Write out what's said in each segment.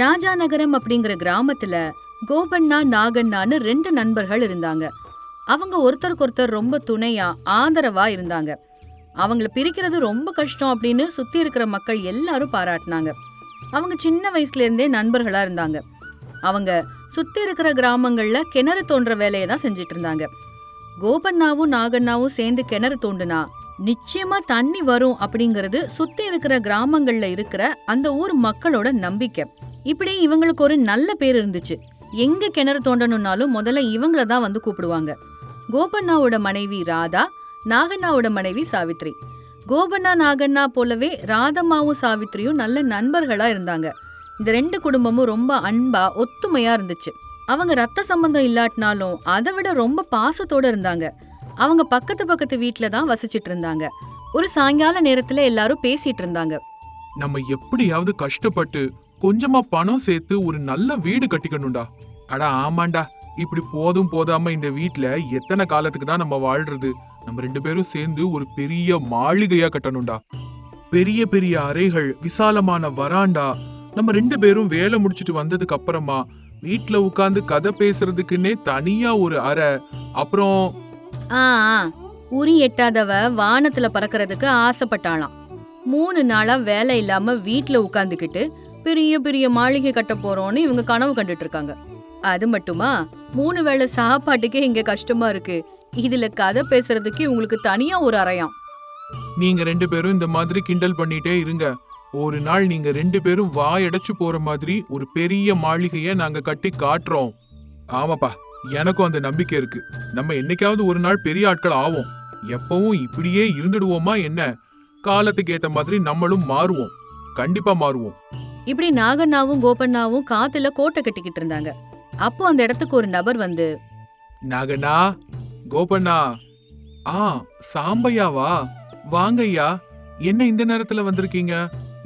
ராஜாநகரம் அப்படிங்கிற கிராமத்துல கோபண்ணா நாகண்ணான்னு ரெண்டு நண்பர்கள் இருந்தாங்க. அவங்க ஒருத்தருக்கு ஒருத்தர் ரொம்ப துணையா ஆதரவா இருந்தாங்க. அவங்கள பிரிக்கிறது ரொம்ப கஷ்டம் அப்படின்னு சுத்தி இருக்கிற மக்கள் எல்லாரும் பாராட்டினாங்க. அவங்க சின்ன வயசுல இருந்தே நண்பர்களா இருந்தாங்க. அவங்க சுத்தி இருக்கிற கிராமங்கள்ல கிணறு தோன்ற வேலையை தான் செஞ்சிட்டு இருந்தாங்க. கோபண்ணாவும் நாகண்ணாவும் சேர்ந்து கிணறு தோண்டுனா நிச்சயமா தண்ணி வரும் அப்படிங்கறது சுத்தி இருக்கிற கிராமங்கள்ல இருக்கிற அந்த ஊர் மக்களோட நம்பிக்கை. இப்படி இவங்களுக்கு ஒரு நல்ல பேர் இருந்துச்சு. எங்க கிணறு தோண்டணும்னாலும் முதல்ல இவங்கள தான் வந்து கூப்பிடுவாங்க. கோபண்ணாவோட மனைவி ராதா, நாகண்ணாவோட மனைவி சாவித்ரி. கோபண்ணா நாகண்ணா போலவே ராதம்மாவும் சாவித்ரியும் நல்ல நண்பர்களா இருந்தாங்க. இந்த ரெண்டு குடும்பமும் ரொம்ப அன்பா ஒத்துமையா இருந்துச்சு. அவங்க ரத்த சம்பந்தம் இல்லாட்டினாலும் அதை விட ரொம்ப பாசத்தோட இருந்தாங்க. அவங்க பக்கத்து பக்கத்து வீட்டுல தான் வசிச்சிட்டு இருந்தாங்க. ஒரு சாயங்கால நேரத்துல எல்லாரும் பேசிட்டு இருந்தாங்க. நம்ம எப்படியாவது கஷ்டப்பட்டு கொஞ்சமா பணம் சேர்த்து ஒரு நல்ல வீடு கட்டிக்கணும்டா. அடா ஆமாண்டா, இப்படி போதும் போதாம இந்த வீட்ல எத்தனை காலத்துக்கு தான் நம்ம வாழ்றது? நம்ம ரெண்டு பேரும் சேர்ந்து ஒரு பெரிய மாளிகையா கட்டணும்டா. பெரிய பெரிய அறைகள், விசாலமான வராண்டா. நம்ம ரெண்டு பேரும் வேலை முடிச்சிட்டு வந்ததுக்கு அப்புறமா வீட்ல உட்கார்ந்து கதை பேசுறதுக்குன்னே தனியா ஒரு அறை. அப்புறம் உரி எட்டாதவ வானத்துல பறக்கிறதுக்கு ஆசைப்பட்டாளாம். 3 நாளா வேலை இல்லாம வீட்டுல உட்கார்ந்துகிட்டு பெரிய பெரிய மாளிகை கட்ட போறோம்னு இவங்க கனவு கண்டுட்டு இருக்காங்க. அது மட்டுமா, 3 வேளை சாப்பாட்டுக்கே இங்க கஷ்டமா இருக்கு. இதுல கதை பேசுறதுக்கு உங்களுக்கு தனியா ஒரு அறையாம். நீங்க ரெண்டு பேரும் இந்த மாதிரி கிண்டல் பண்ணிட்டே இருங்க. ஒரு நாள் நீங்க ரெண்டு பேரும் வாயடைச்சு போற மாதிரி ஒரு பெரிய மாளிகைய நாங்க கட்டி காட்டுறோம். ஆமாப்பா, எனக்கும் அந்த நம்பிக்கை இருக்கு. நம்ம என்னைக்காவது ஒரு நாள் பெரிய ஆட்கள் ஆவோம். எப்பவும் இப்படியே இருந்துடுவோமா என்ன? காலத்துக்கு ஏத்த மாதிரி நம்மளும் மாறுவோம். கண்டிப்பா மாறுவோம். இப்படி நாகண்ணாவும் கோபண்ணாவும் காத்துல கோட்டை கட்டிக்கிட்டு இருந்தாங்க. அப்போ அந்த இடத்துக்கு ஒரு நபர் வந்து, நாகண்ணா, கோபண்ணா, சாம்பையாவா? வாங்கய்யா, என்ன இந்த நேரத்துல வந்திருக்கீங்க?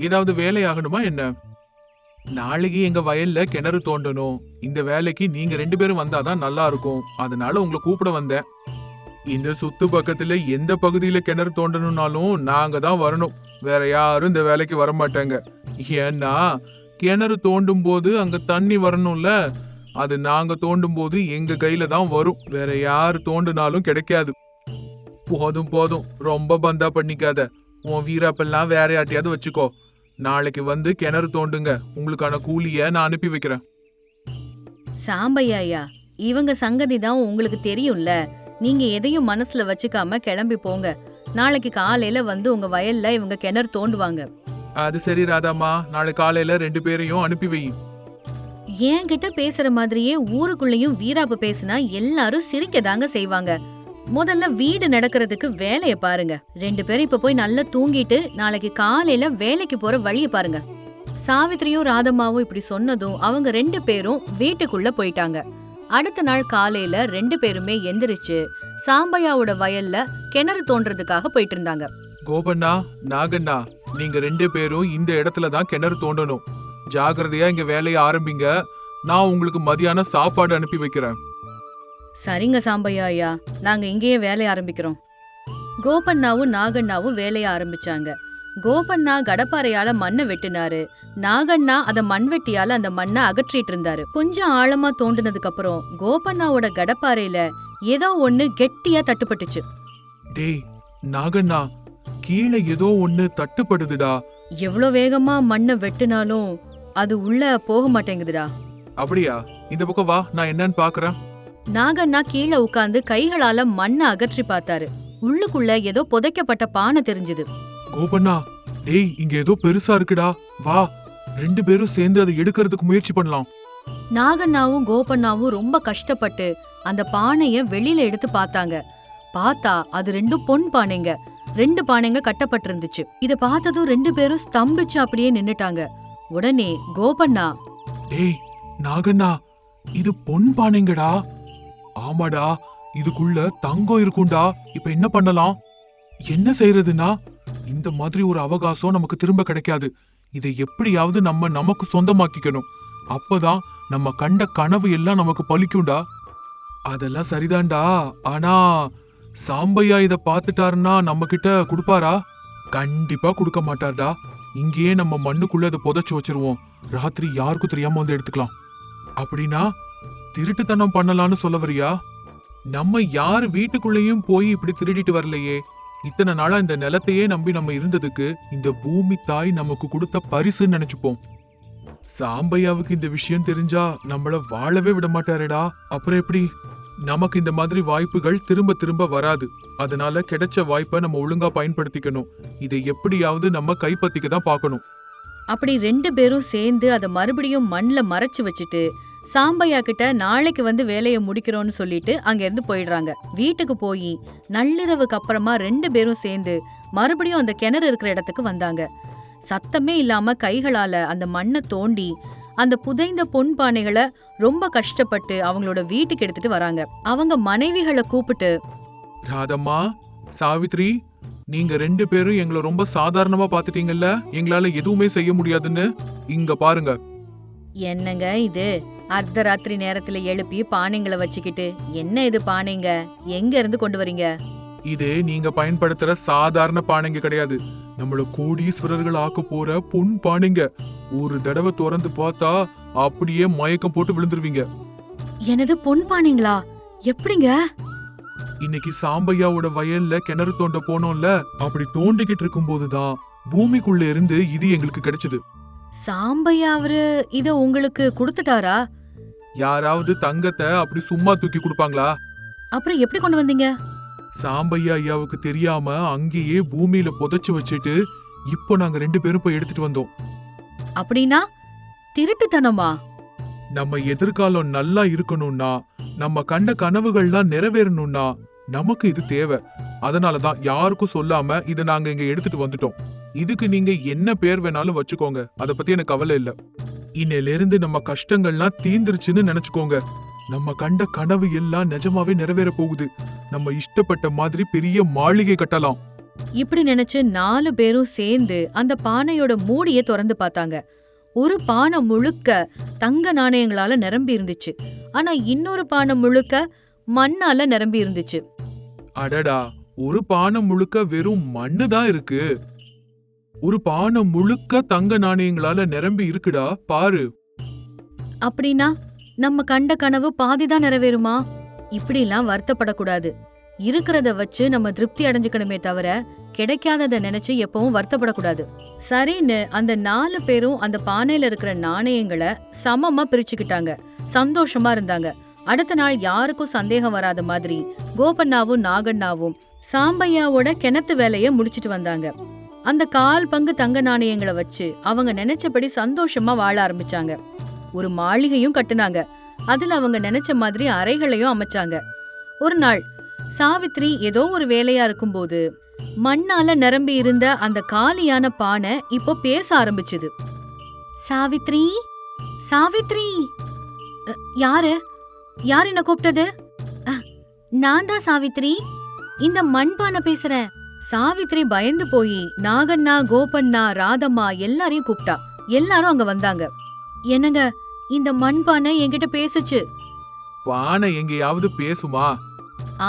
ஏதாவது வேலை ஆகணுமா என்ன? நாளைக்கு எங்க வயல்ல கிணறு தோண்டணும். இந்த வேலைக்கு நீங்க ரெண்டு பேரும் வந்தாதான் நல்லா இருக்கும். அதனால உங்களை கூப்பிட வந்தேன். இந்த சுத்து பக்கத்துல எந்த பகுதியில கிணறு தோண்டணும்னாலும் நாங்க தான் வரணும். வேற யாரும் இந்த வேலைக்கு வர மாட்டாங்க. ஏன்னா கிணறு தோண்டும் போது அங்க தண்ணி வரணும்ல. அது நாங்க தோண்டும் போது எங்க கையில தான் வரும். வேற யாரு தோண்டுனாலும் கிடைக்காது. போதும் போதும், ரொம்ப பந்தா பண்ணிக்காத. உன் வீராப்பெல்லாம் வேற யார்ட்டையாவது வச்சுக்கோ. நாளைக்கு வந்து கிணறு தோண்டுங்க. உங்களுக்கான கூலிய நான் அனுப்பி வைக்கிறேன். சாம்பையா, இவங்க சங்கதி தான் உங்களுக்கு தெரியும்ல. நீங்க எதையும் மனசுல வச்சுக்காம கிளம்பி போங்க. நாளைக்கு காலையில வந்து உங்க வயல்ல இவங்க கிணறு தோண்டுவாங்க. அது சரி ராதாமா, நாளை காலையில ரெண்டு பேரையும் அனுப்பி வை. என்கிட்ட பேசுற மாதிரியே ஊருக்குள்ளயும் வீராப்பு பேசினா எல்லாரும் சிரிக்கதாங்க செய்வாங்க. முதல்ல வீடு நடக்கிறதுக்கு வேலைய பாருங்க. ரெண்டு பேரும் இப்ப போய் நல்லா தூங்கிட்டு நாளைக்கு காலையில வேலைக்கு போற வழிய பாருங்க. சாவித்ரியும் ராதம்மாவும் இப்படி சொன்னதும் அவங்க ரெண்டு பேரும் வீட்டுக்குள்ள போயிட்டாங்க. அடுத்த நாள் காலையில ரெண்டு பேருமே எந்திரிச்சு சாம்பையாவோட வயல்ல கிணறு தோன்றதுக்காக போயிட்டு இருந்தாங்க. கோபண்ணா, நாகண்ணா, நீங்க ரெண்டு பேரும் இந்த இடத்துல தான் கிணறு தோண்டணும். ஜாகிரதையா இங்க வேலைய ஆரம்பிங்க. நான் உங்களுக்கு மதியான சாப்பாடு அனுப்பி வைக்கிறேன். சரிங்க சாம்பையா, நாங்க இங்கேயே வேலைய ஆரம்பிக்கிறோம். கோபண்ணாவும் நாகண்ணாவும் வேலைய ஆரம்பிச்சாங்க. கோபண்ணா கடப்பாறையால மண்ணை வெட்டினாரு. நாகண்ணா அத மண்வெட்டியால அந்த மண்ணை அகற்றிட்டு இருந்தாரு. கொஞ்சம் ஆழமா தோண்டினதுக்கு அப்புறம் கோபண்ணாவோட கடப்பாறையில ஏதோ ஒண்ணு கெட்டியா தட்டுப்பட்டுச்சு. டேய் நாகண்ணா, கீழே ஏதோ ஒண்ணு தட்டுப்படுதுடா. எவ்வளவு வேகமா மண்ணை வெட்டினாலும் அது உள்ள போக மாட்டேங்குதுடா. அப்படியா? இந்த பக்கம் வா, நான் என்னன்னு பாக்குறேன். நாகண்ணா கீழே உட்கார்ந்து கைகளால மண்ணை அகற்றி பார்த்தாரு. உள்ளுக்குள்ள ஏதோ புதைக்கப்பட்ட பானை தெரிஞ்சது. கோபண்ணா, டேய் இங்க ஏதோ பெருசா இருக்குடா. வா, ரெண்டு பேரும் சேர்ந்து அதை எடுக்கிறதுக்கு முயற்சி பண்ணலாம். நாகண்ணாவும் கோபண்ணாவும் ரொம்ப கஷ்டப்பட்டு அந்த பானைய வெளியில எடுத்து பார்த்தாங்க. பார்த்தா அது ரெண்டும் பொன் பானைங்க. 2 பானைங்க கட்டப்பட்டிருந்துச்சு. இத பார்த்ததும் ரெண்டு பேரும் ஸ்தம்பிச்சு அப்படியே நின்னுட்டாங்க. உடனே கோபண்ணா, டேய் நாகண்ணா, இது பொன் பானைங்கடா. ஆமாடா, இதுக்குள்ள தங்கம் இருக்கும்டா. இப்ப என்ன பண்ணலாம்? என்ன செய்யறதுன்னா, இந்த மாதிரி ஒரு அவகாசம் நமக்கு திரும்ப கிடைக்காது. இதை எப்படியாவது நமக்கு சொந்தமாக்கிக்கணும். அப்பதான் நம்ம கண்ட கனவு எல்லாம் நமக்கு பலிக்கும்டா. அதெல்லாம் சரிதான்டா. ஆனா சாம்பையா இத பாத்துட்டாருன்னா நம்ம கிட்ட குடுப்பாரா? கண்டிப்பா குடுக்க மாட்டார்டா. இங்கேயே நம்ம மண்ணுக்குள்ள அதை புதைச்சு வச்சிருவோம். ராத்திரி யாருக்கும் தெரியாம வந்து எடுத்துக்கலாம். அப்படின்னா திருட்டுத்தனம் பண்ணலாம்னு சொல்ல வரியா? நம்ம யாரு வீட்டுக்குள்ளேயும் போய் இப்படி திருடிட்டு வரலையே. இத்தனை நாளா இந்த நிலத்தையே நம்பி நம்ம இருந்ததுக்கு இந்த பூமி தாய் நமக்கு கொடுத்த பரிசுன்னு நினைச்சுப்போம். சாம்பையாவுக்கு இந்த விஷயம் தெரிஞ்சா நம்மள வாழவே விட மாட்டாரேடா. அப்புறம் எப்படி? நமக்கு இந்த மாதிரி வாய்ப்புகள் திரும்ப திரும்ப வராது. அதனால கிடைச்ச வாய்ப்பை நம்ம ஒழுங்கா பயன்படுத்திக்கணும். இதை எப்படியாவது நம்ம கைப்பற்றிக்க தான் பார்க்கணும். அப்படி 2 பேரும் சேர்ந்து அதை மறுபடியும் மண்ல மறைச்சு வச்சுட்டு சாம்பையா கிட்ட நாளைக்கு வந்து வேலையை முடிக்கிறோம்னு சொல்லிட்டு அங்க இருந்து போயிடுறாங்க. வீட்டுக்கு போய் நள்ளிரவுக்கு அப்புறமா 2 பேரும் சேர்ந்து மறுபடியும் அந்த கிணறு இருக்கிற இடத்துக்கு வந்தாங்க. சத்தமே இல்லாம கைகளால அந்த மண்ணை தோண்டி அந்த புதைந்த பொன் பானைகளை ரொம்ப கஷ்டப்பட்டு அவங்களோட வீட்டுக்கு எடுத்துட்டு வராங்க. அவங்க மனைவிகளை கூப்பிட்டு, ராதம்மா, சாவித்ரி, நீங்க 2 பேரும் எங்களை ரொம்ப சாதாரணமா பாத்துட்டீங்கல்ல, எங்களால எதுவுமே செய்ய முடியாதுன்னு. இங்க பாருங்க. என்னங்க இது? அர்த்தராத்திரி நேரத்துல எழுப்பி பானைங்களை வச்சுக்கிட்டு, என்ன இது பானைங்க? எங்க இருந்து கொண்டு வரீங்க? இது நீங்க பயன்படுத்துற சாதாரண பானைங்க கிடையாது. நம்மள கோடீஸ்வரர்கள் ஆக்க போற பொன் பானைங்க. ஒரு தடவை திறந்து பார்த்தா அப்படியே மயக்கம் போட்டு விழுந்துருவீங்க. எனது பொன் பானைங்களா? எப்படிங்க? இன்னைக்கு சாம்பையாவோட வயல்ல கிணறு தோண்ட போனோம்ல, அப்படி தோண்டிக்கிட்டு இருக்கும் போதுதான் பூமிக்குள்ள இருந்து இது எங்களுக்கு கிடைச்சது. சாம்பையா அவரு இத உங்களுக்கு கொடுத்துட்டாரா? யாராவது தங்கத்தை அப்படி சும்மா தூக்கி கொடுப்பாங்களா? அப்புறம் எப்படி கொண்டு வந்தீங்க? சாம்பையா ஐயாவுக்கு தெரியாம அங்கேயே பூமியில புதைச்சு வச்சுட்டு இப்போ நாங்க 2 பேரும் போய் எடுத்துட்டு வந்தோம். அப்படின்னா திருட்டுத்தனமா? நம்ம எதிர்காலம் நல்லா இருக்கணும்னா, நம்ம கண்ட கனவுகள்லாம் நிறைவேறணும்னா நமக்கு இது தேவை. அதனாலதான் யாருக்கும் சொல்லாம இதை நாங்க இங்க எடுத்துட்டு வந்துட்டோம். இதுக்கு நீங்க என்ன பேர் வேணாலும் வச்சுக்கோங்க, அத பத்தி எனக்கு கவலை இல்ல. இன்னையில இருந்து நம்ம கஷ்டங்கள்லாம் தீந்துருச்சுன்னு நினைச்சுக்கோங்க. நம்ம கண்ட கனவு எல்லாம் நிஜமாவே நிறைவேற போகுது. நம்ம இஷ்டப்பட்ட மாதிரி பெரிய மாளிகை கட்டலாம். இப்படி நினைச்சு 4 பேரும் சேர்ந்து அந்த பானையோட மூடிய திறந்து பார்த்தாங்க. ஒரு பானை முழுக்க தங்க நாணயங்களால நிரம்பி இருந்துச்சு. ஆனா இன்னொரு பானை முழுக்க மண்ணால நிரம்பி இருந்துச்சு. அடடா, ஒரு பானை முழுக்க வெறும் மண்ணு தான் இருக்கு. ஒரு பானை முழுக்க தங்க நாணயங்களால நிரம்பி இருக்குடா, பாரு. அப்படின்னா நம்ம கண்ட கனவு பாதிதான் நிறைவேறுமா? இப்படிலாம் வருத்தப்படக்கூடாது. இருக்கிறத வச்சு நம்ம திருப்தி அடைஞ்சுக்கணுமே தவிர கிடைக்காததை நினைச்சு எப்பவும் வருத்தப்படக்கூடாது. சரின்னு அந்த 4 பேரும் அந்த பானையில இருக்கிற நாணயங்களை சமமா பிரிச்சுக்கிட்டாங்க. சந்தோஷமா இருந்தாங்க. அடுத்த நாள் யாருக்கும் சந்தேகம் வராத மாதிரி கோபண்ணாவும் நாகண்ணாவும் சாம்பையாவோட கிணத்து வேலைய முடிச்சிட்டு வந்தாங்க. அந்த 1/4 பங்கு தங்க நாணயங்களை வச்சு அவங்க நினைச்சபடி சந்தோஷமா வாழ ஆரம்பிச்சாங்க. ஒரு மாளிகையும் கட்டுனாங்க. அதுல அவங்க நினைச்ச மாதிரி அறைகளையும் அமைச்சாங்க. ஒரு நாள் சாவித்ரி ஏதோ ஒரு வேலையா இருக்கும்போது மண்ணால நிரம்பி இருந்த அந்த காலியான பானை இப்போ பேச ஆரம்பிச்சுது. சாவித்ரி, சாவித்ரி. யாரு யார் என்ன கூப்பிட்டது? நான் தான் சாவித்ரி, இந்த மண்பானை பேசுறேன். சாவித்ரி பயந்து போய் நாகண்ணா, கோபண்ணா, ராதம்மா எல்லாரையும் கூப்பிட்டா. எல்லாரும் அங்க வந்தாங்க. என்னங்க, இந்த மண்பானை என்கிட்ட பேசுச்சு. பானை எங்கேயாவது பேசுமா?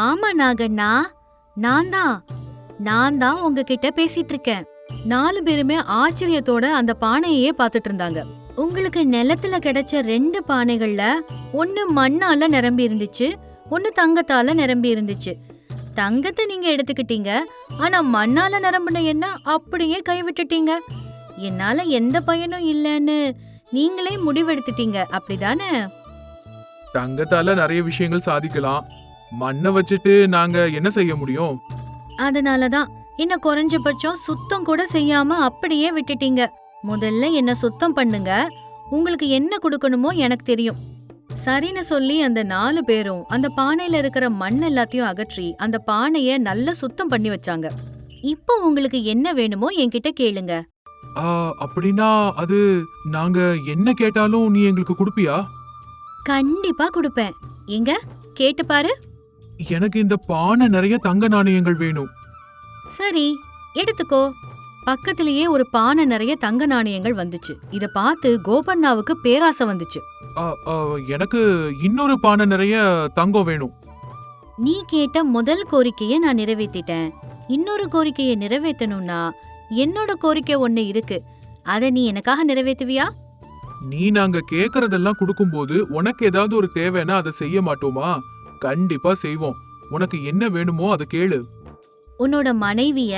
ஆமா நாகண்ணா, நான் தான் உங்ககிட்ட பேசிட்டு இருக்கேன். 4 பேருமே ஆச்சரியத்தோட அந்த பானையே பார்த்துட்டு இருந்தாங்க. உங்களுக்கு நிலத்துல கிடைச்ச 2 பானைகள்ல ஒன்னு மண்ணால நிரம்பி இருந்துச்சு, ஒன்னு தங்கத்தால நிரம்பி இருந்துச்சு. தங்கத்தை நீங்க எடுத்துக்கிட்டீங்க, ஆனா மண்ணால நிரம்பின என்ன அப்படியே கைவிட்டுட்டீங்க. என்னால எந்த பயனும் இல்லைன்னு நீங்களே முடிவெடுத்துட்டீங்க, அப்படிதானே? தங்கத்தால நிறைய விஷயங்கள் சாதிக்கலாம், மண்ணை வச்சுட்டு நாங்க என்ன செய்ய முடியும்? அதனாலதான் என்ன குறைஞ்சபட்சம் சுத்தம் கூட செய்யாம அப்படியே விட்டுட்டீங்க. முதல்ல என்ன சுத்தம் பண்ணுங்க, உங்களுக்கு என்ன கொடுக்கணுமோ எனக்கு தெரியும். சரின்னு சொல்லி அந்த 4 பேரும் அந்த பானையில இருக்கிற மண் எல்லாத்தையும் அகற்றி அந்த பானைய நல்லா சுத்தம் பண்ணி வச்சாங்க. இப்போ உங்களுக்கு என்ன வேணுமோ என்கிட்ட கேளுங்க. அப்படின்னா அது நாங்க என்ன கேட்டாலும் நீ எங்களுக்கு கொடுப்பியா? கண்டிப்பா கொடுப்பேன். எங்க கேட்டு பாரு. எனக்கு இந்த பானை நிறைய தங்க நாணயங்கள் வேணும். சரி, எடுத்துக்கோ. பக்கத்திலேயே ஒரு பானை நிறைய தங்க நாணயங்கள் வந்துச்சு. இத பார்த்து கோபண்ணாவுக்கு பேராசை வந்துச்சு. எனக்கு இன்னொரு பானை நிறைய தங்கம் வேணும். நீ கேட்ட முதல் கோரிக்கையை நான் நிறைவேற்றிட்டேன். இன்னொரு கோரிக்கையை நிறைவேற்றணும்னா என்னோட கோரிக்கை ஒண்ணு இருக்கு. அத நீ எனக்காக நிறைவேத்துவியா? நீ நாங்க கேக்குறதெல்லாம் கொடுக்கும்போது உனக்கு ஏதாவது ஒரு தேவைன்னா அதை செய்ய மாட்டோமா? கண்டிப்பா செய்வோம். உனக்கு என்ன வேணுமோ அதை கேளு. உன்னோட மனைவிய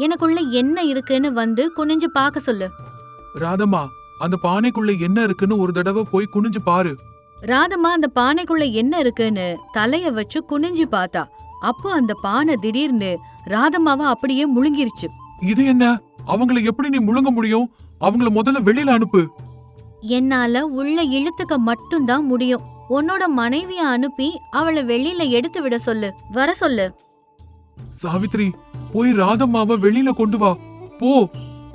எனக்குள்ள என்ன இருக்குன்னு வந்து குனிஞ்சு பார்க்க சொல்லு. ராதம்மா, அந்த பானைக்குள்ள என்ன இருக்குன்னு ஒரு தடவை போய் குனிஞ்சு பாரு. ராதம்மா அந்த பானைக்குள்ள என்ன இருக்குன்னு தலைய வச்சு குனிஞ்சு பார்த்தா. அப்போ அந்த பானை திடீர்னு ராதம்மாவை அப்படியே முழுங்கிருச்சு. இது என்ன? அவங்கள எப்படி நீ முழுங்க முடியும்? அவங்கள முதல்ல வெளியில அனுப்பு. என்னால உள்ள இழுத்துக்க மட்டும்தான் முடியும். உன்னோட மனைவிய அனுப்பி அவளை வெளியில எடுத்து விட சொல்லு. வர சொல்லு. சாவித்ரி, போய் ராதம்மாவை வெளியில கொண்டு வா, போ.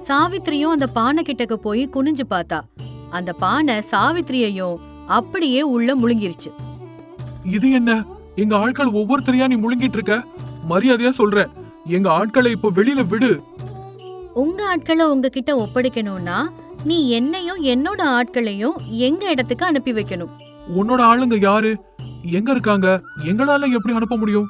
சாவித்திரியும் அந்த பானை கிட்டக்கு போய் குனிஞ்சு பார்த்தா. அந்த பானை சாவித்திரியையும் அப்படியே உள்ள முழுங்கிருச்சு. இது என்ன? எங்க ஆட்கள் ஒவ்வொருத்தரையா நீ முழுங்கிட்டு இருக்க. மரியாதையா சொல்ற, எங்க ஆட்களை இப்போ வெளியில விடு. உங்க ஆட்களை உங்ககிட்ட ஒப்படைக்கணும்னா நீ என்னையும் என்னோட ஆட்களையும் எங்க இடத்துக்கு அனுப்பி வைக்கணும். உன்னோட ஆளுங்க யாரு? எங்க இருக்காங்க? எங்களால எப்படி அனுப்ப முடியும்?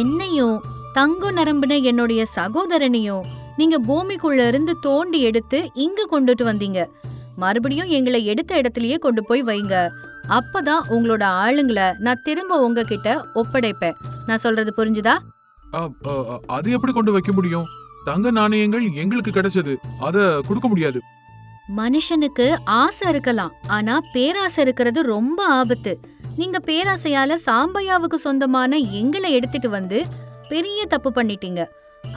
என்னையும் தங்கம் நரம்புன என்னுடைய சகோதரனையும் நீங்க பூமிக்குள்ள இருந்து தோண்டி எடுத்து இங்க கொண்டுட்டு வந்தீங்க. மறுபடியும் எங்களை எடுத்த இடத்துலயே கொண்டு போய் வைங்க. அப்பதான் உங்களோட ஆளுங்களை நான் திரும்ப உங்ககிட்ட ஒப்படைப்பேன். நான் சொல்றது புரிஞ்சுதா? அது எப்படி கொண்டு வைக்க முடியும்? தங்க நாணயங்கள் எங்களுக்கு கிடைச்சது, அத கொடுக்க முடியாது. மனுஷனுக்கு ஆசை இருக்கலாம், ஆனா பேராசை இருக்கிறது ரொம்ப ஆபத்து. நீங்க பேராசையால சாம்பையாவுக்கு சொந்தமான எங்களை எடுத்துட்டு வந்து பெரிய தப்பு பண்ணிட்டீங்க.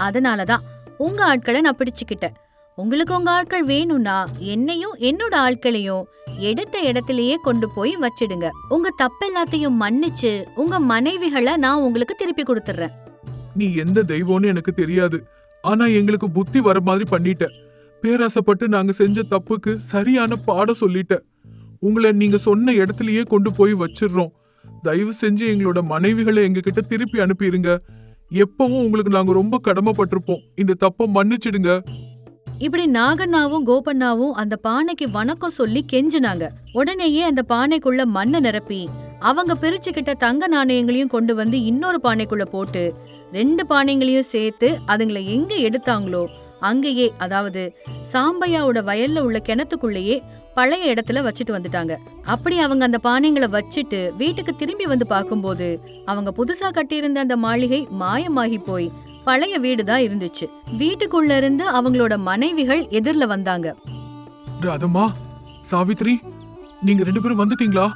அதனாலதான் உங்க ஆட்களை நான் பிடிச்சுக்கிட்டேன். உங்களுக்கு உங்க ஆட்கள் வேணும்னா என்னையும் என்னோட ஆட்களையும் எடுத்த இடத்திலேயே கொண்டு போய் வச்சிடுங்க. உங்க தப்பெல்லாத்தையும் மன்னிச்சு உங்க மனைவிகளை நான் உங்களுக்கு திருப்பி கொடுத்துறேன். நீ எந்த தெய்வம்னு எனக்கு தெரியாது, ஆனா எங்களுக்கு புத்தி வர மாதிரி பண்ணிட்ட. பேராசைப்பட்டு நாங்க செஞ்ச தப்புக்கு சரியான பாடம் சொல்லிட்ட. உங்களை நீங்க சொன்ன இடத்துலயே கொண்டு போய் வச்சிடுறோம். தயவு செஞ்சு எங்களோட மனைவிகளை எங்க கிட்ட திருப்பி அனுப்பிடுங்க. எப்பவும் உங்களுக்கு நாங்க ரொம்ப கடமைப்பட்டிருப்போம். இந்த தப்ப மன்னிச்சிடுங்க. இப்படி நாகண்ணாவும் கோபண்ணாவும் அந்த பானைக்கு வணக்கம் சொல்லி கெஞ்சினாங்க. உடனேயே அந்த பானைக்குள்ள மண்ணை நிரப்பி அவங்க பிரிச்சுக்கிட்ட தங்க நாணயங்களையும் கொண்டு வந்து இன்னொரு பானைக்குள்ள போட்டு 2 பானைகளையும் சேர்த்து அதுங்களை எங்க எடுத்தாங்களோ அங்கேயே, அதாவது சாம்பையாவோட வயல்ல உள்ள கிணத்துக்குள்ளேயே பழைய இடத்துல வச்சுட்டு வந்துட்டாங்க. அப்படி அவங்க அந்த பானைங்களை வச்சுட்டு வீட்டுக்கு திரும்பி வந்து பார்க்கும்போது அவங்க புதுசா கட்டியிருந்த அந்த மாளிகை மாயமாகி போய் பழைய வீடுதான் இருந்துச்சு. வீட்டுக்குள்ள இருந்து அவங்களோட மனைவிகள் எதிர்ல வந்தாங்க. ராதம்மா, சாவித்ரி, நீங்க 2 பேரும் வந்துட்டீங்களா?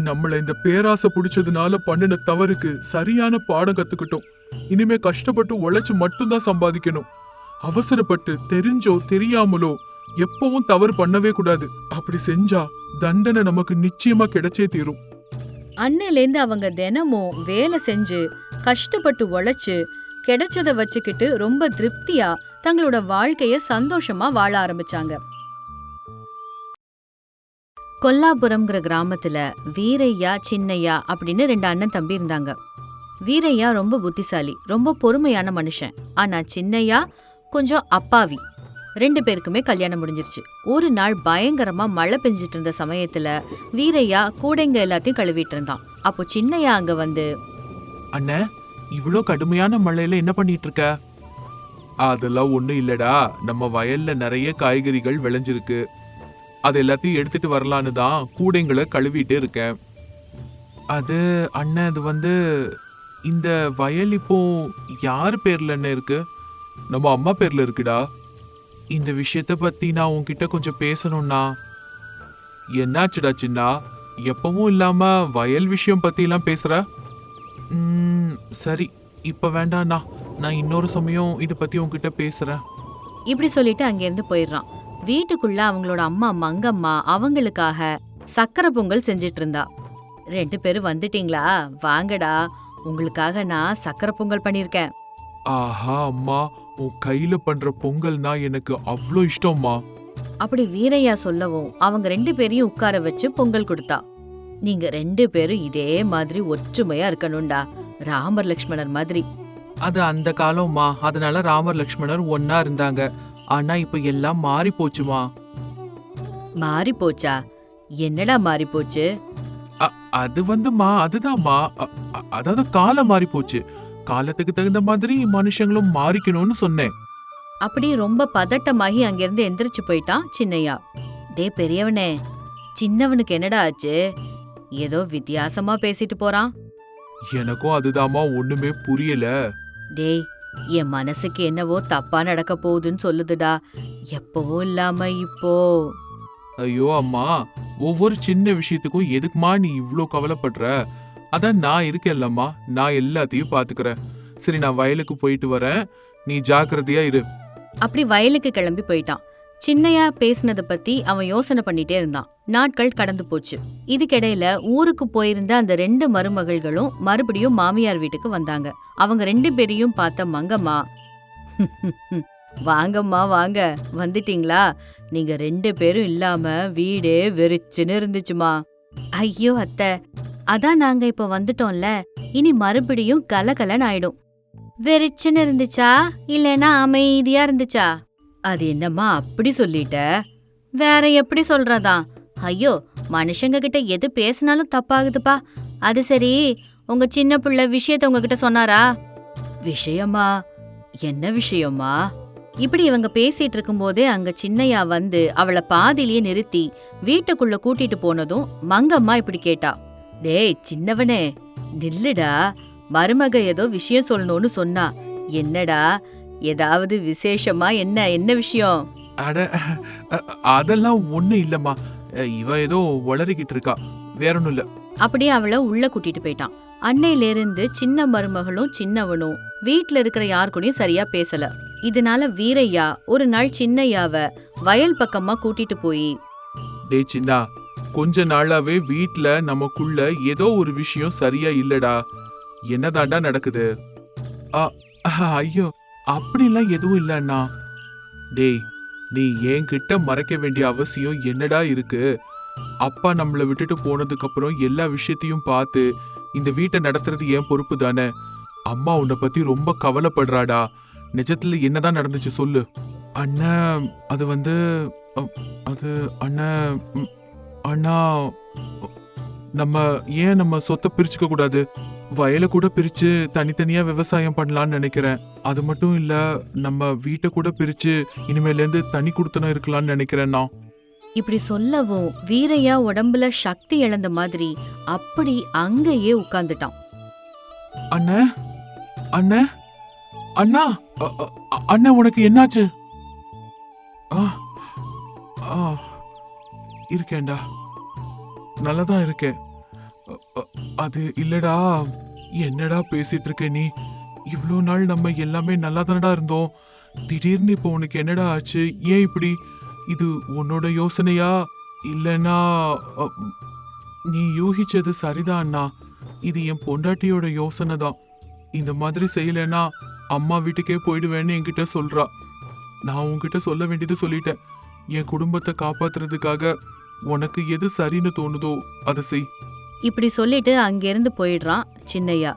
நம்மள இந்த பேராசை புடிச்சதுனால பண்ணின தவறுக்கு சரியான பாடம் கத்துக்கிட்டோம். இனிமே கஷ்டப்பட்டு உழைச்சு மட்டும்தான் சம்பாதிக்கணும். அவசரப்பட்டு தெரிஞ்சோ தெரியாமலோ எப்பவும் தவறு பண்ணவே கூடாது. அப்படி செஞ்சா தண்டனை நமக்கு நிச்சயமா கிடைச்சே தீரும். அன்னையிலேந்து அவங்க தினமும் வேலை செஞ்சு கஷ்டப்பட்டு உழைச்சு கிடைச்சத வச்சுக்கிட்டு ரொம்ப திருப்தியா தங்களோட வாழ்க்கைய சந்தோஷமா வாழ ஆரம்பிச்சாங்க. கொல்லாபுரம்ங்கிற கிராமத்துல வீரையா சின்னையா அப்படின்னு 2 அண்ணன் தம்பி இருந்தாங்க. வீரையா ரொம்ப புத்திசாலி, ரொம்ப பொறுமையான மனுஷன். ஆனா சின்னையா கொஞ்சம் அப்பாவி. 2 பேருக்குமே கல்யாணம் முடிஞ்சிருச்சு. ஒரு நாள் பயங்கரமா மழை பெஞ்சிட்டு இருந்த சமயத்துல வீரையா கூடைங்க எல்லாத்தையும் கழுவிட்டு இருந்தான். அப்போ சின்னையா அங்க வந்து, அண்ணே, இவ்ளோ கடுமையான மழையில என்ன பண்ணிட்டு இருக்க? அதெல்லாம் ஒண்ணும் இல்லடா, நம்ம வயல்ல நிறைய காய்கறிகள் விளைஞ்சிருக்கு. அது எல்லாத்தையும் எடுத்துட்டு வரலான்னு தான் கூடைங்களை கழுவிட்டு இருக்கேன். அது அண்ணன், அது வந்து இந்த வயல் இப்போ யார் பேர்ல என்ன இருக்கு? நம்ம அம்மா பேர்ல இருக்குடா. இந்த விஷயத்த பத்தி நான் உன்கிட்ட கொஞ்சம் பேசணும்னா. என்னாச்சுடா சின்னா, எப்பவும் இல்லாம வயல் விஷயம் பத்தி எல்லாம் பேசுற? சரி, இப்ப வேண்டாண்ணா, நான் இன்னொரு சமயம் இத பத்தி உன்கிட்ட பேசுறேன். இப்படி சொல்லிட்டு அங்கிருந்து போயிடுறான். வீட்டுக்குள்ள அவங்களோட அம்மா மங்கம்மா அவங்களுக்காக சக்கரை பொங்கல் செஞ்சிட்டு இருந்தா. 2 பேரும் வந்துட்டீங்களா? வாங்கடா, உங்களுக்காக நான் சக்கரை பொங்கல் பண்ணிருக்கேன். ஆஹா அம்மா, உன் கையில பண்ற பொங்கல்னா எனக்கு அவ்வளோ இஷ்டம்மா. அப்படி வீரையா சொல்லவும் அவங்க 2 பேரையும் உட்கார வச்சு பொங்கல் கொடுத்தா. நீங்க 2 பேரும் இதே மாதிரி ஒற்றுமையா இருக்கணும்டா, ராமர் லக்ஷ்மணர் மாதிரி. அது அந்த காலம்மா, அதனால ராமர் லக்ஷ்மணர் ஒன்னா இருந்தாங்க. ஆனா இப்ப எல்லாம் மாறி போச்சுமா. மாறி போச்சா? என்னடா மாறி போச்சு? அது வந்துமா, அதுதான்மா, அதாவது காலம் மாறி போச்சு. காலத்துக்கு தகுந்த மாதிரி மனுஷங்களும் மாறிக்கணும்னு சொன்னேன். அப்படி ரொம்ப பதட்டமாகி அங்கிருந்து எந்திரிச்சு போயிட்டான் சின்னையா. டே பெரியவனே, சின்னவனுக்கு என்னடா ஆச்சு? ஏதோ வித்தியாசமா பேசிட்டு போறான். எனக்கும் அதுதாம்மா ஒண்ணுமே புரியல. டேய், என் மனசுக்கு என்னவோ தப்பா நடக்க போகுதுன்னு சொல்லுதுடா. எப்பவும் இல்லாம இப்போ. ஐயோ அம்மா, ஒவ்வொரு சின்ன விஷயத்துக்கும் எதுக்குமா நீ இவ்ளோ கவலைப்படுற? அதான் நான் இருக்கேன்லம்மா, நான் எல்லாத்தையும் பாத்துக்கறேன். சரி, நான் வயலுக்கு போயிட்டு வரேன், நீ ஜாக்கிரதையா இரு. அப்படி வயலுக்கு கிளம்பி போயிட்டான். சின்னையா பேசினத பத்தி அவன் யோசனை பண்ணிட்டே இருந்தான். நாட்கள் கடந்து போச்சு. இதுக்கிடையில ஊருக்கு போயிருந்த அந்த 2 மருமகள்களும் மறுபடியும் மாமியார் வீட்டுக்கு வந்தாங்க. அவங்க 2 பேரையும் பார்த்த மங்கம்மா, வாங்கம்மா வாங்க, வந்துட்டீங்களா? நீங்க 2 பேரும் இல்லாம வீடே வெறிச்சுன்னு இருந்துச்சுமா. ஐயோ அத்தை, அதான் நாங்க இப்ப வந்துட்டோம்ல, இனி மறுபடியும் கலகலன்னு ஆயிடும். வெறிச்சுன்னு இருந்துச்சா இல்லைன்னா அமைதியா இருந்துச்சா? அது என்னம்மா அப்படி சொல்லிட்ட? வேற எப்படி சொல்றதா? ஐயோ, மனுஷங்க கிட்ட எது பேசினாலும் தப்பாகுதுப்பா. அது சரி, உங்க சின்ன பிள்ளை விஷயத்த உங்ககிட்ட சொன்னாரா? விஷயமா? என்ன விஷயமா? இப்படி இவங்க பேசிட்டு இருக்கும்போதே அங்க சின்னையா வந்து அவளை பாதியிலேயே நிறுத்தி வீட்டுக்குள்ள கூட்டிட்டு போனதும் மங்கம்மா இப்படி கேட்டா. டேய் சின்னவனே, நில்லுடா. மருமக ஏதோ விஷயம் சொல்லணும்னு சொன்னா. என்னடா, ஏதாவது விசேஷமா? என்ன என்ன விஷயம்? அட, அதெல்லாம் ஒண்ணு இல்லம்மா. இவ ஏதோ வளரிக்கிட்டு இருக்கா, வேற ஒண்ணும் இல்ல. அப்படியே அவளை உள்ள கூட்டிட்டு போயிட்டான். அன்னையில இருந்து சின்ன மருமகளும் சின்னவனும் வீட்ல இருக்கிற யார் கூடயும் சரியா பேசல. இதனால வீரையா ஒரு நாள் சின்னையாவ வயல் பக்கமா கூட்டிட்டு போய், டேய் சின்னா, கொஞ்ச நாளாவே வீட்ல நமக்குள்ள ஏதோ ஒரு விஷயம் சரியா இல்லடா. என்னதாண்டா நடக்குது? ஐயோ, அப்படிலாம் எதுவும் இல்ல அண்ணா. டேய், நீ என்கிட்ட மறைக்க வேண்டிய அவசியம் என்னடா இருக்கு? அப்பா நம்மள விட்டுட்டு போனதுக்கு அப்புறம் எல்லா விஷயத்தையும் பார்த்து இந்த வீட்டை நடத்துறது ஏன் பொறுப்பு தானே? அம்மா உன்னை பத்தி ரொம்ப கவலைப்படுறாடா. நிஜத்துல என்னதான் நடந்துச்சு சொல்லு. அண்ணன், அது வந்து அது அண்ணன், அண்ணா, நம்ம சொத்தை பிரிச்சுக்க கூடாது. வயலை கூட பிரிச்சு தனித்தனியா விவசாயம் பண்ணலாம்னு நினைக்கிறேன். அது மட்டும் இல்ல, நம்ம வீட்டை கூட பிரிச்சு இனிமேல இருந்து தனி குடுத்தனம் இருக்கலாம்னு நினைக்கிறேன்னா. இப்படி சொல்லவும் வீரையா உடம்புல சக்தி இழந்த மாதிரி அப்படி அங்கேயே உட்கார்ந்துட்டான். அண்ணே, அண்ணே, அண்ணா, அண்ணே, உனக்கு என்னாச்சு? இருக்கேன்டா, நல்லதான் இருக்கேன். அது இல்லடா. என்னடா பேசிட்டு இருக்க நீ? இவ்ளோ நாள் நம்ம எல்லாமே நல்லா தானடா இருந்தோம். திடீர்னு இப்போ உனக்கு என்னடா ஆச்சு? ஏன் இப்படி? இது உன்னோட யோசனையா இல்லனா? நீ யூகிச்சது சரிதான் அண்ணா. இது என் பொண்டாட்டியோட யோசனை தான். இந்த மாதிரி செய்யலனா அம்மா வீட்டுக்கே போயிடுவேன்னு என்கிட்ட சொல்றா. நான் உன்கிட்ட சொல்ல வேண்டியது சொல்லிட்டேன். என் குடும்பத்தை காப்பாத்துறதுக்காக உனக்கு எது சரின்னு தோணுதோ அதை செய். இப்படி சொல்லிட்டு அங்கிருந்து போயிடுறான் சின்னையா.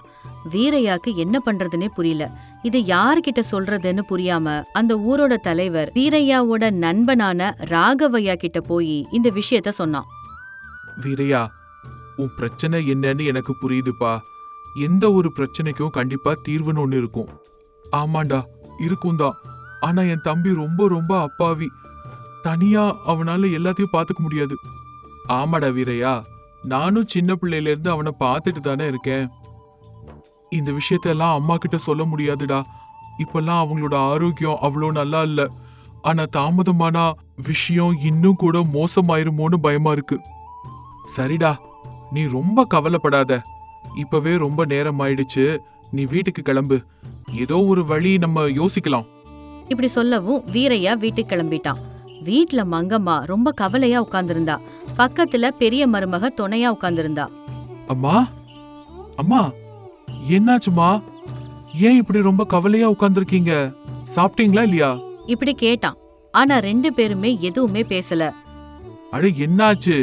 வீரையாக்கு என்ன பண்றதுன்னே புரியல. இது யாருகிட்ட சொல்றதுன்னு புரியாம அந்த ஊரோட தலைவர் வீரையாவோட நண்பனான ராகவையா கிட்ட போய் இந்த விஷயத்த சொன்னான். வீரையா, உன் பிரச்சனை என்னன்னு எனக்கு புரியுதுப்பா. எந்த ஒரு பிரச்சனைக்கும் கண்டிப்பா தீர்வுன்னு ஒண்ணு இருக்கும். ஆமாண்டா, இருக்கும் தான். ஆனா என் தம்பி ரொம்ப ரொம்ப அப்பாவி. தனியா அவனால எல்லாத்தையும் பாத்துக்க முடியாது. ஆமாடா வீரையா, நானும் சின்ன பிள்ளையில இருந்து அவனை பார்த்துட்டு தானே இருக்கேன். இந்த விஷயத்தெல்லாம் அம்மா கிட்ட சொல்ல முடியாதுடா. இப்பெல்லாம் அவங்களோட ஆரோக்கியம் அவ்வளோ நல்லா இல்ல. ஆனா தாமதமானா விஷயம் இன்னும் கூட மோசமாயிருமோன்னு பயமா இருக்கு. சரிடா, நீ ரொம்ப கவலைப்படாத. இப்பவே ரொம்ப நேரம் ஆயிடுச்சு. நீ வீட்டுக்கு கிளம்பு. ஏதோ ஒரு வழி நம்ம யோசிக்கலாம். இப்படி சொல்லவும் வீரையா வீட்டுக்கு கிளம்பிட்டான். வீட்ல மங்கம்மா ரொம்ப கவலையா உட்கார்ந்திருந்தா. பக்கத்துல பெரிய மருமக துணையா உட்கார்ந்திருந்தா. அம்மா, அம்மா, என்னாச்சுமா? ஏன் இப்படி ரொம்ப கவலையா உட்கார்ந்திருக்கீங்க? சாப்பிட்டீங்களா இல்லையா? இப்படி கேட்டான். ஆனா 2 பேருமே எதுவுமே பேசல. அட, என்னாச்சு?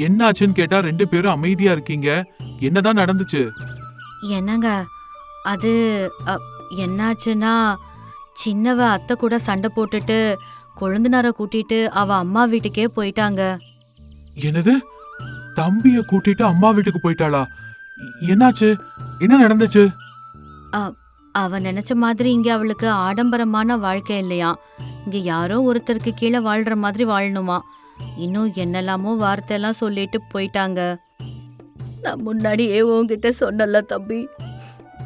என்னாச்சுன்னு கேட்டா 2 பேரும் அமைதியா இருக்கீங்க. என்னதான் நடந்துச்சு? என்னங்க, அது என்னாச்சுன்னா, சின்னவ அத்தை கூட சண்டை போட்டுட்டு கொழுந்தனார கூட்டிட்டு அவ அம்மா வீட்டுக்கே போயிட்டாங்க. என்னது? தம்பிய கூட்டிட்டு அம்மா வீட்டுக்கு போயிட்டாளா? என்னாச்சு? என்ன நடந்துச்சு? அவ நினைச்ச மாதிரி இங்க அவளுக்கு ஆடம்பரமான வாழ்க்கை இல்லையா, இங்க யாரோ ஒருத்தருக்கு கீழே வாழ்ற மாதிரி வாழணுமா. இன்னும் என்னெல்லாமோ வார்த்தையெல்லாம் சொல்லிட்டு போயிட்டாங்க. நான் முன்னாடியே உன்கிட்ட சொன்னல தம்பி,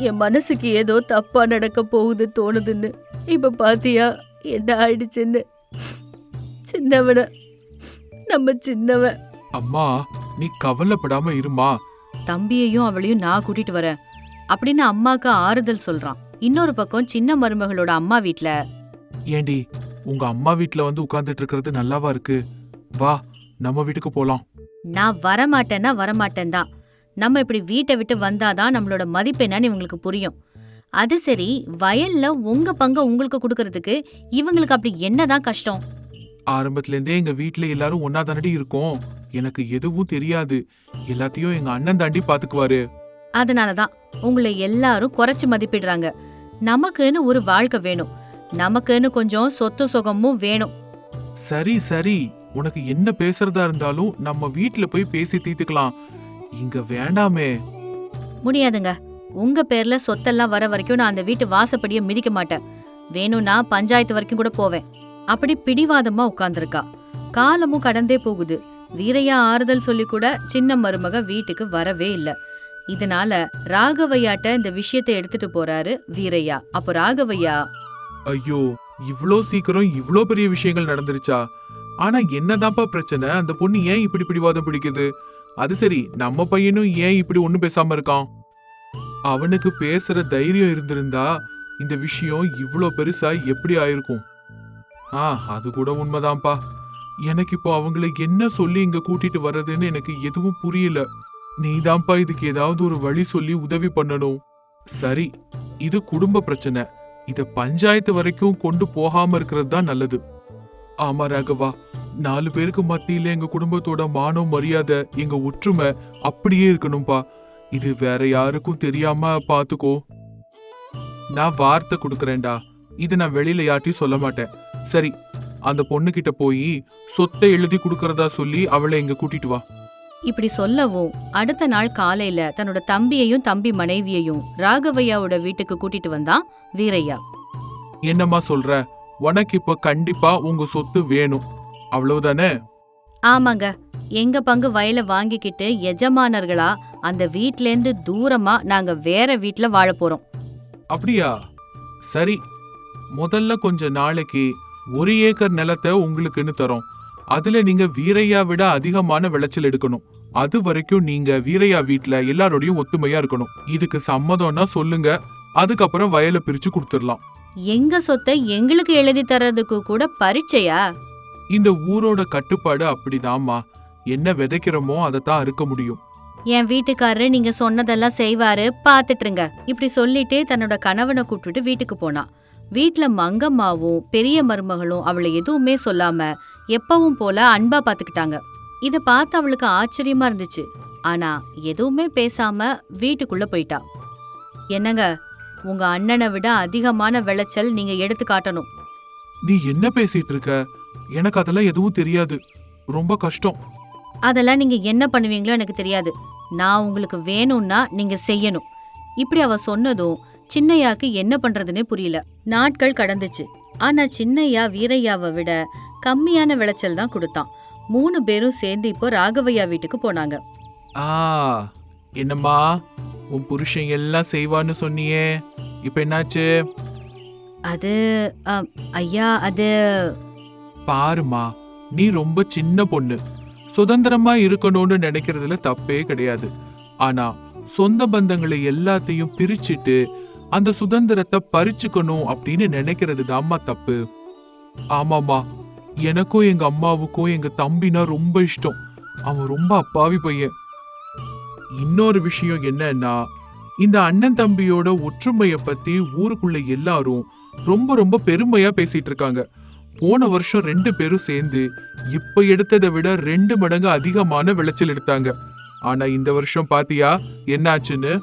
என் மனசுக்கு ஏதோ தப்பா நடக்க போகுது தோணுதுன்னு. இப்ப பாத்தியா என்ன ஆயிடுச்சுன்னு. சின்னவன, நம்ம சின்னவன். அம்மா, நீ கவலைப்படாம இருமா. தம்பியையும் அவளையும் நான் கூட்டிட்டு வரேன் அப்படின்னு அம்மாக்கு ஆறுதல் சொல்றான். இன்னொரு பக்கம் சின்ன மருமகளோட அம்மா வீட்ல, ஏண்டி, உங்க அம்மா வீட்ல வந்து உட்கார்ந்துட்டு இருக்கிறது நல்லாவா இருக்கு? வா, நம்ம வீட்டுக்கு போலாம். நான் வரமாட்டேன்னா வரமாட்டேன் தான். நம்ம இப்படி வீட்டை விட்டு வந்தாதான் நம்மளோட மதிப்பு என்னன்னு இவங்களுக்கு புரியும். அது சரி, வயல்ல உங்க பங்க உங்களுக்கு கொடுக்கறதுக்கு இவங்களுக்கு அப்படி என்னதான் கஷ்டம்? ஆரம்பத்துல இருந்தே எங்க வீட்ல எல்லாரும் ஒன்னா தானடி இருக்கோம். எனக்கு எதுவும் தெரியாது. எல்லாத்தையும் எங்க அண்ணன் தாண்டி பாத்துக்குவாரு. அதனாலதான் உங்களை எல்லாரும் குறைச்சு மதிப்பிடுறாங்க. நமக்குன்னு ஒரு வாழ்க்கை வேணும், நமக்குன்னு கொஞ்சம் சொத்து சுகமும் வேணும். சரி சரி, உனக்கு என்ன பேசுறதா இருந்தாலும் நம்ம வீட்ல போய் பேசி தீர்த்துக்கலாம். இங்க வேண்டாமே. முடியாதுங்க. உங்க பேர்ல சொத்தெல்லாம் வர வரைக்கும் நான் அந்த வீட்டு வாசப்படியை மிதிக்க மாட்டேன். வேணும்னா பஞ்சாயத்து வரைக்கும் கூட போவேன். அப்படி பிடிவாதமா உட்கார்ந்திருக்கா. காலமும் கடந்தே போகுது. வீரையா ஆறுதல் சொல்லி கூட சின்ன மருமக வீட்டுக்கு வரவே இல்ல. இதனால ராகவையாட்ட இந்த விஷயத்தை எடுத்துட்டு போறாரு வீரையா. அப்போ ராகவையா, ஐயோ, இவ்ளோ சீக்கிரம் இவ்ளோ பெரிய விஷயங்கள் நடந்துருச்சா? ஆனா என்னதான்ப்பா பிரச்சனை? அந்த பொண்ணு ஏன் இப்படி பிடிவாதம் பிடிக்குது? அது சரி, நம்ம பையனும் ஏன் இப்படி ஒண்ணும் பேசாம இருக்கான்? அவனுக்கு பேசுற தைரியம் இருந்திருந்தா இந்த விஷயம் இவ்ளோ பெருசா எப்படி ஆயிருக்கும்? அது கூட உண்மைதான்ப்பா. எனக்கு இப்போ அவங்களை என்ன சொல்லி இங்க கூட்டிட்டு வர்றதுன்னு எனக்கு எதுவும் புரியல. நீதான்ப்பா இதுக்கு ஏதாவது ஒரு வழி சொல்லி உதவி பண்ணணும். சரி, இது குடும்ப பிரச்சனை. இத பஞ்சாயத்து வரைக்கும் கொண்டு போகாம இருக்கிறது தான் நல்லது. ஆமா ராகவா, 4 பேருக்கு மத்தியில எங்க குடும்பத்தோட மானம் மரியாதை, எங்க ஒற்றுமை அப்படியே இருக்கணும்பா. இது வேற யாருக்கும் தெரியாம பாத்துக்கோ. நான் வார்த்தை கொடுக்கறேன்டா. இது நான் வெளியில யார்ட்டையும் சொல்ல மாட்டேன். சரி, அந்த பொண்ணு கிட்ட போய் சொத்தை எழுதி கொடுக்கறதா சொல்லி அவளை இங்க கூட்டிட்டு வா. இப்படி சொல்லவும் அடுத்த நாள் காலையில தன்னோட தம்பியையும் தம்பி மனைவியையும் ராகவையாவோட வீட்டுக்கு கூட்டிட்டு வந்தான் வீரையா. என்னம்மா சொல்ற? உனக்கு இப்ப கண்டிப்பா உங்க சொத்து வேணும், அவ்வளவுதானே? ஆமாங்க, எங்க பங்கு வயலை வாங்கிக்கிட்டு எஜமானர்களா அந்த வீட்ல இருந்து தூரமா நாங்க வேற வீட்ல வாழ போறோம். அப்படியா? சரி, முதல்ல கொஞ்ச நாளைக்கு 1 ஏக்கர் நிலத்தை உங்களுக்குன்னு தரோம். அதுல நீங்க வீரையா விட அதிகமான விளைச்சல் எடுக்கணும். அது வரைக்கும் நீங்க வீரையா வீட்ல எல்லாரோடையும் ஒத்துமையா இருக்கணும். இதுக்கு சம்மதம்னா சொல்லுங்க, அதுக்கப்புறம் வயலை பிரிச்சு கொடுத்துடலாம். எங்க சொத்தை எங்களுக்கு எழுதி தர்றதுக்கு கூட பரீட்சையா? இந்த ஊரோட கட்டுப்பாடு அப்படிதாம்மா. என்ன விதைக்கிறோமோ அதைத்தான் அறுக்க முடியும். என் வீட்டுக்காரரு நீங்க சொன்னதெல்லாம் செய்வாரு, பாத்துட்டுருங்க. இப்படி சொல்லிட்டு தன்னோட கணவனை கூப்பிட்டுட்டு வீட்டுக்கு போனா. வீட்ல மங்கம்மாவும் பெரிய மருமகளும் அவளை எதுவுமே சொல்லாம எப்பவும் போல அன்பா பாத்துக்கிட்டாங்க. இத பார்த்து அவளுக்கு ஆச்சரியமா இருந்துச்சு. ஆனா எதுவுமே பேசாம வீட்டுக்குள்ள போயிட்டா. என்னங்க, உங்க அண்ணனை விட அதிகமான விளைச்சல் நீங்க எடுத்து காட்டணும். நீ என்ன பேசிட்டு இருக்க? எனக்கு அதெல்லாம் எதுவும் தெரியாது. ரொம்ப கஷ்டம். அதெல்லாம் நீங்க என்ன பண்ணுவீங்களோ எனக்கு தெரியாது. நான் உங்களுக்கு வேணும்னா நீங்க செய்யணும். இப்படி அவ சொன்னதும் சின்னையாக்கு என்ன பண்றதுன்னே புரியல. நாட்கள் கடந்துச்சு. ஆனா சின்னையா வீரையாவை விட கம்மியான விளைச்சல் தான் கொடுத்தான். 3 பேரும் சேர்ந்து இப்போ ராகவையா வீட்டுக்கு போனாங்க. என்னம்மா, உன் புருஷன் எல்லாம் செய்வான்னு சொன்னியே, இப்ப என்னாச்சு? அது ஐயா, அது பாருமா, நீ ரொம்ப சின்ன பொண்ணு. சுதந்திரமா இருக்கணும்னு நினைக்கிறதுல தப்பே கிடையாது. ஆனா சொந்த பந்தங்களை எல்லாத்தையும் பிரிச்சுட்டு அந்த சுதந்திரத்தை பறிச்சுக்கணும் அப்படின்னு நினைக்கிறது தான்மா தப்பு. ஆமாமா, எனக்கும் எங்க அம்மாவுக்கும் எங்க தம்பினா ரொம்ப இஷ்டம். அவன் ரொம்ப அப்பாவி பையன். இன்னொரு விஷயம் என்னன்னா, இந்த அண்ணன் தம்பியோட ஒற்றுமைய பத்தி ஊருக்குள்ள எல்லாரும் ரொம்ப ரொம்ப பெருமையா பேசிட்டு இருக்காங்க. போன வருஷம் 2 பேரும் சேர்ந்து இப்ப எடுத்ததை விட 2 மடங்கு அதிகமான விளைச்சல் எடுத்தாங்க. ஆனா இந்த வருஷம் பாத்தியா என்னாச்சுன்னு?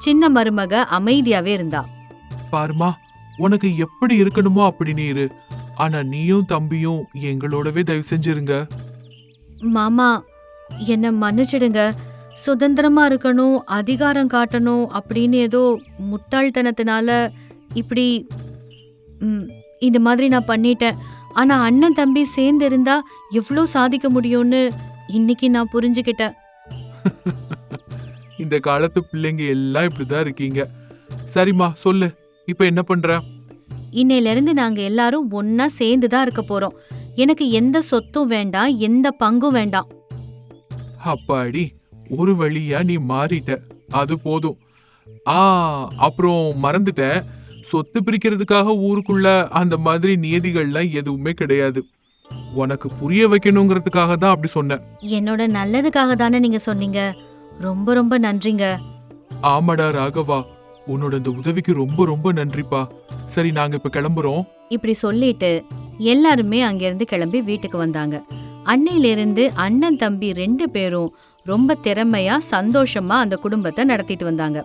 சின்ன மருமக அமைதியாவே இருந்தா. பாருமா, உனக்கு எப்படி இருக்கணுமோ அப்படி நீ இரு. ஆனா நீயும் தம்பியும் எங்களோடவே தயவு செஞ்சிருங்க. மாமா, என்ன மன்னிச்சிடுங்க. சுதந்திரமா இருக்கணும், அதிகாரம் காட்டணும் அப்படின்னு ஏதோ முட்டாள்தனத்தினால இப்படி ம், இந்த மாதிரி நான் பண்ணிட்டேன். ஆனா அண்ணன் தம்பி சேர்ந்து இருந்தா எவ்ளோ சாதிக்க முடியும்னு இன்னைக்கு நான் புரிஞ்சுக்கிட்டேன். இந்த காலத்து பிள்ளைங்க எல்லாம் இப்படிதான் இருக்கீங்க. சரிம்மா சொல்லு, இப்ப என்ன பண்ற? இன்னையில இருந்து நாங்க எல்லாரும் ஒன்னா சேர்ந்து தான் இருக்க போறோம். எனக்கு எந்த சொத்தும் வேண்டாம், எந்த பங்கும் வேண்டாம். அப்பாடி, ஒரு வழியா நீ மாறிட்ட, அது போதும். ஆ, அப்புறம் மறந்துட்டேன், சொத்து பிரிக்கிறதுக்காக ஊருக்குள்ள அந்த மாதிரி நியதிகள்லாம் எதுவுமே கிடையாது. உனக்கு புரிய வைக்கணுங்கிறதுக்காக தான் அப்படி சொன்னேன். என்னோட நல்லதுக்காக தானே நீங்க சொன்னீங்க. ரொம்ப ரொம்ப நன்றிங்க. ஆமாடா ராகவா, உன்னோட இந்த உதவிக்கு ரொம்ப ரொம்ப நன்றிப்பா. சரி, நாங்க இப்ப கிளம்புறோம். இப்படி சொல்லிட்டு எல்லாருமே அங்கிருந்து கிளம்பி வீட்டுக்கு வந்தாங்க. அன்னையிலிருந்து அண்ணன் தம்பி 2 பேரும் ரொம்ப திறமையா சந்தோஷமா அந்த குடும்பத்தை நடத்திட்டு வந்தாங்க.